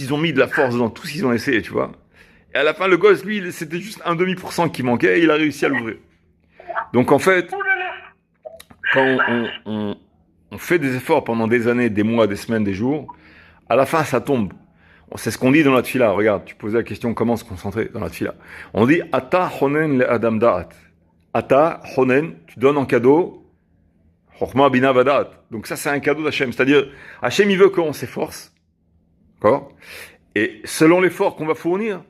ils ont mis de la force dans tout ce qu'ils ont essayé, tu vois. Et à la fin, le gosse, lui, c'était juste 1,5% qui manquait et il a réussi à l'ouvrir. Donc en fait, quand on fait des efforts pendant des années, des mois, des semaines, des jours, à la fin, ça tombe. C'est ce qu'on dit dans la tfila. Regarde, tu posais la question comment se concentrer dans la tfila. On dit Ata honen le adam da'at. Ata honen, tu donnes en cadeau Chochma bina vadat. Donc ça, c'est un cadeau d'Hachem. C'est-à-dire, Hachem, il veut qu'on s'efforce. D'accord? Et selon l'effort qu'on va fournir,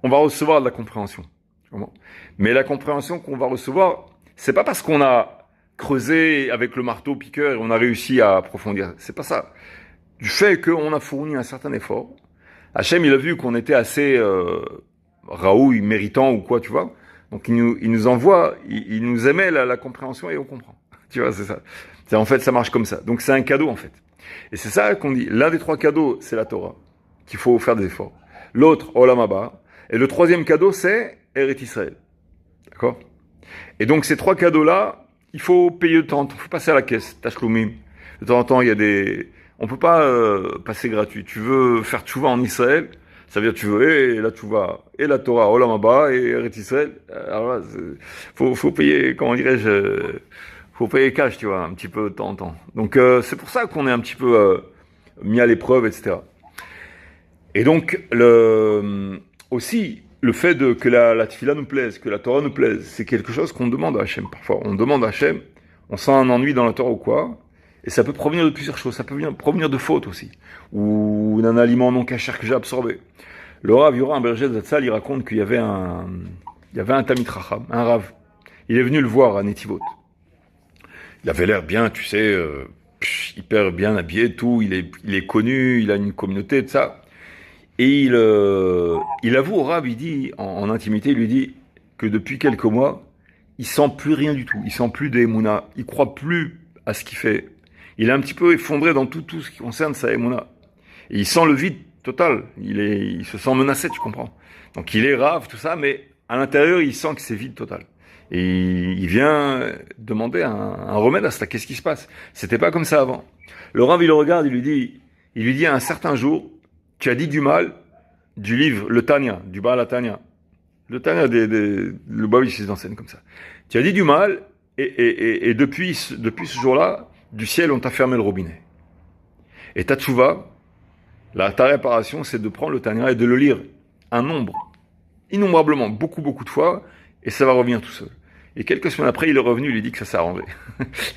on va recevoir de la compréhension. Mais la compréhension qu'on va recevoir, c'est pas parce qu'on a creusé avec le marteau piqueur et on a réussi à approfondir. C'est pas ça. Du fait qu'on a fourni un certain effort, Hachem, il a vu qu'on était assez raoui, méritant ou quoi, tu vois. Donc il nous envoie, il nous émet la compréhension et on comprend. Tu vois, c'est ça. En fait, ça marche comme ça. Donc c'est un cadeau en fait. Et c'est ça qu'on dit. L'un des trois cadeaux, c'est la Torah, qu'il faut faire des efforts. L'autre, Olam Haba. Et le troisième cadeau, c'est Eretz Israël. D'accord? Et donc ces trois cadeaux-là, il faut payer de temps en temps. Il faut passer à la caisse. Tashloumim. De temps en temps, il y a des... On peut pas passer gratuit. Tu veux faire tchouva en Israël, ça veut dire tu veux et la tchouva, et la Torah, Olam Haba, et Eretz Israël. Alors là, faut payer, comment dirais-je, faut payer cash, tu vois, un petit peu de temps en temps. Donc c'est pour ça qu'on est un petit peu mis à l'épreuve, etc. Et donc aussi le fait que la tfila nous plaise, que la Torah nous plaise, c'est quelque chose qu'on demande à Hachem parfois. On demande à Hachem, on sent un ennui dans la Torah ou quoi. Et ça peut provenir de plusieurs choses. Ça peut provenir de fautes aussi. Ou d'un aliment non cachère que j'ai absorbé. Le Rav Yoram Berger Zatzal, il raconte qu'il y avait un Talmid Chacham, un Rav. Il est venu le voir à Netivot. Il avait l'air bien, tu sais, hyper bien habillé, tout. Il est connu, il a une communauté, tout ça. Et il avoue au Rav, il dit, en intimité, il lui dit que depuis quelques mois, il sent plus rien du tout. Il sent plus d'Emouna. Il croit plus à ce qu'il fait. Il est un petit peu effondré dans tout ce qui concerne sa émouna. Et il sent le vide total. Il se sent menacé, tu comprends. Donc il est rave, tout ça, mais à l'intérieur, il sent que c'est vide total. Et il vient demander un remède à ça. Qu'est-ce qui se passe? C'était pas comme ça avant. Le Rav, il le regarde, il lui dit à un certain jour, tu as dit du mal du livre, le Tanya, du Baal HaTanya. Le Tanya, le Babish, ils enseignent comme ça. Tu as dit du mal, et depuis ce jour-là, du ciel, on t'a fermé le robinet. Et ta tchouva, ta réparation, c'est de prendre le Tanya et de le lire innombrablement, beaucoup de fois, et ça va revenir tout seul. Et quelques semaines après, il est revenu, il lui dit que ça s'est arrangé.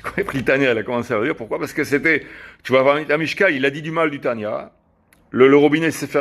Quand il a pris le Tanya, il a commencé à le lire. Pourquoi? Parce que c'était, tu vas voir, la Mishka, il a dit du mal du Tanya, le robinet s'est fermé.